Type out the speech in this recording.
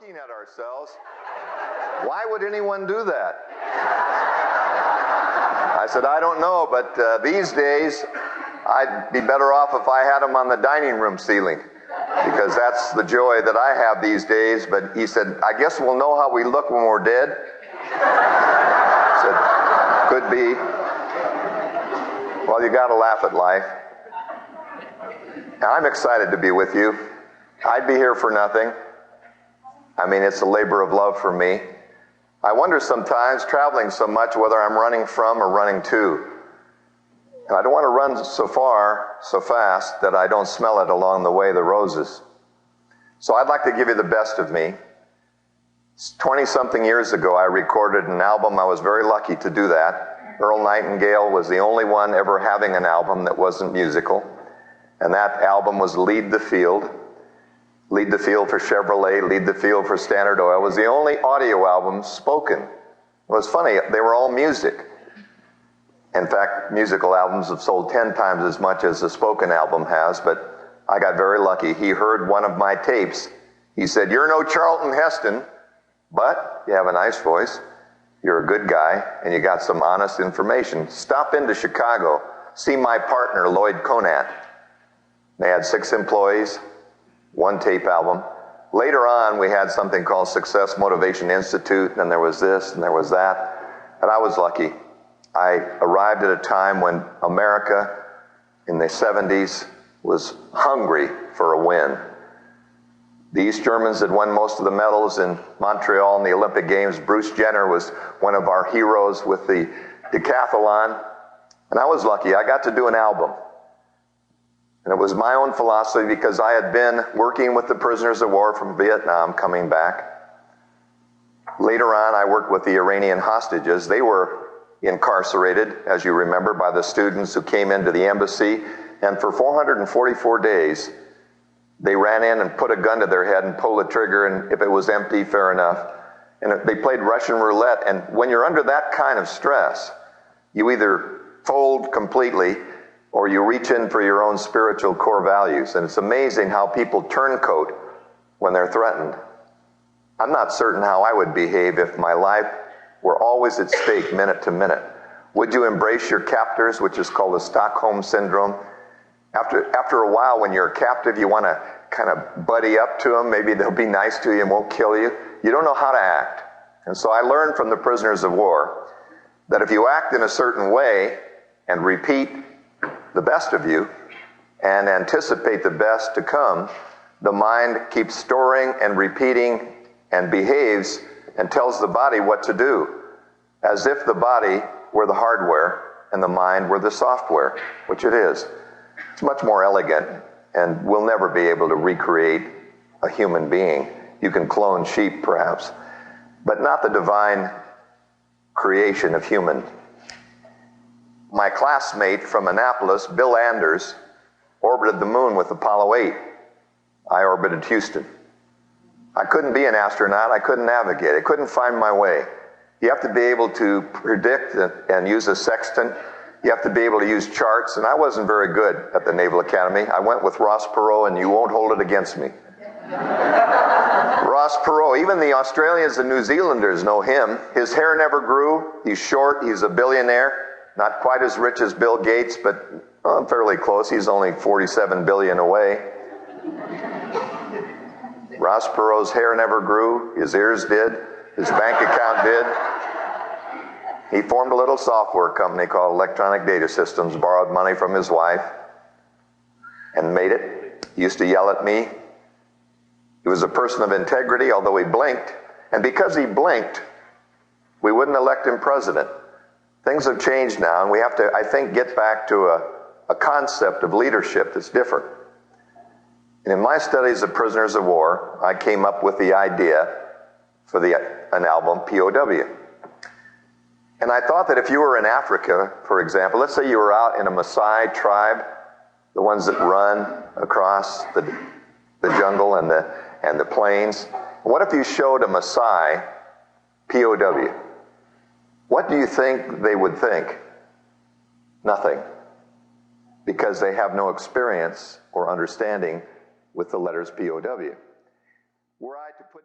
looking at ourselves. Why would anyone do that? I said, I don't know, but these days, I'd be better off if I had them on the dining room ceiling, because that's the joy that I have these days. But he said, I guess we'll know how we look when we're dead. I said, could be. Well, you got to laugh at life. Now, I'm excited to be with you. I'd be here for nothing. I mean, it's a labor of love for me. I wonder sometimes, traveling so much, whether I'm running from or running to. I don't want to run so far, so fast, that I don't smell it along the way, the roses. So I'd like to give you the best of me. 20-something years ago, I recorded an album. I was very lucky to do that. Earl Nightingale was the only one ever having an album that wasn't musical. And that album was Lead the Field. Lead the Field for Chevrolet, Lead the Field for Standard Oil. It was the only audio album spoken. It was funny, they were all music. In fact, musical albums have sold 10 times as much as a spoken album has, but I got very lucky. He heard one of my tapes. He said, "You're no Charlton Heston, but you have a nice voice. You're a good guy, and you got some honest information. Stop into Chicago. See my partner, Lloyd Conant." They had 6 employees. 1 tape album. Later on, we had something called Success Motivation Institute, and there was this and there was that. And I was lucky. I arrived at a time when America in the 70s was hungry for a win. The East Germans had won most of the medals in Montreal in the Olympic Games. Bruce Jenner was one of our heroes with the decathlon. And I was lucky. I got to do an album. And it was my own philosophy, because I had been working with the prisoners of war from Vietnam coming back. Later on, I worked with the Iranian hostages. They were incarcerated, as you remember, by the students who came into the embassy. And for 444 days, they ran in and put a gun to their head and pulled the trigger, and if it was empty, fair enough. And they played Russian roulette. And when you're under that kind of stress, you either fold completely or you reach in for your own spiritual core values. And it's amazing how people turncoat when they're threatened. I'm not certain how I would behave if my life were always at stake minute to minute. Would you embrace your captors, which is called the Stockholm Syndrome? After a while, when you're a captive, you want to kind of buddy up to them. Maybe they'll be nice to you and won't kill you. You don't know how to act. And so I learned from the prisoners of war that if you act in a certain way and repeat the best of you and anticipate the best to come, the mind keeps storing and repeating and behaves and tells the body what to do, as if the body were the hardware and the mind were the software, which it is. It's much more elegant, and we'll never be able to recreate a human being. You can clone sheep, perhaps, but not the divine creation of human. My classmate from Annapolis, Bill Anders, orbited the moon with Apollo 8. I orbited Houston. I couldn't be an astronaut. I couldn't navigate. I couldn't find my way. You have to be able to predict and use a sextant. You have to be able to use charts, and I wasn't very good at the Naval Academy. I went with Ross Perot, and you won't hold it against me. Ross Perot, even the Australians and New Zealanders know him. His hair never grew. He's short. He's a billionaire. Not quite as rich as Bill Gates, but fairly close. He's only 47 billion away. Ross Perot's hair never grew. His ears did. His bank account did. He formed a little software company called Electronic Data Systems, borrowed money from his wife, and made it. He used to yell at me. He was a person of integrity, although he blinked. And because he blinked, we wouldn't elect him president. Things have changed now, and we have to, I think, get back to a concept of leadership that's different. And in my studies of prisoners of war, I came up with the idea for an album, POW. And I thought that if you were in Africa, for example, let's say you were out in a Maasai tribe, the ones that run across the jungle and the plains. What if you showed a Maasai POW? What do you think they would think? Nothing. Because they have no experience or understanding with the letters POW. Were I to put